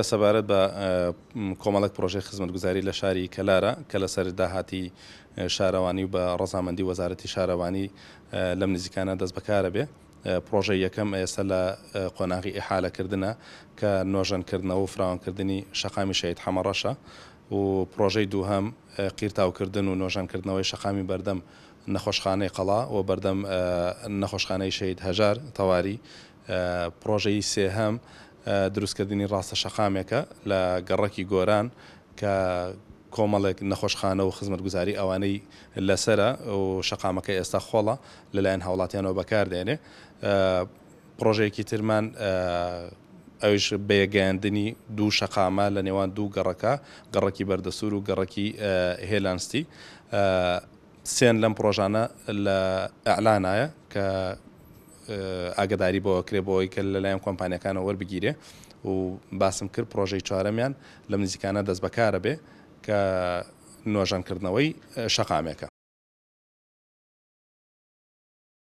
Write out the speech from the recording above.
سەبارەت بە کۆمەڵک پرۆژەی خزمەتگوزاری لە شاری کەلارە کە لەسەر داهاتی شارەوانی و بە ڕەزامەندی وەزارەتی شارەوانی لەم نزیکانە دەست بەکارە بێ. پرۆژەی یەکەم ئێستا لە قۆناغی ئیحالەکردنە کە نۆژەنکردنەوە و فراوانکردنی شەقامی شەید حەمەڕەشە و پرۆژەی دووهەم قیرتاوکردن و نۆژەنکردنەوەی شەقامی بەردەم نەخۆشخانەی قەڵا و بەردەم نەخۆشخانەی شەید هەژار تەواری. پرۆژەی سێهەم دروستکردنی ڕاستە شەقامێکە لە گەڕەکی گۆران کە کۆمەڵێک نەخۆشخانە و خزمەتگوزاری ئەوانەی لەسرە و شەقامەکە ئێستا خۆڵە لەلایەن هاوڵاتیانەوە بەکاردێنێ. پرۆژەیەکی ترمان ئەوش بەیەگەیاندنی دوو شەقامە لە نێوان دوو گەڕەکی بەردەسوور و گەڕەکی هێلانستی. سێن لەم پرۆژانە لە ئەعلانایە کە ئاگداری بۆ کرێ بۆەوەی کە لەلایەن کۆمپانیەکانەوە وەربگیرێ و باسم کرد پرۆژەی چوارەمیان لەم نزیکانە دەست بەکارە بێ کە نۆژەنکردنەوەی شەقامێکە.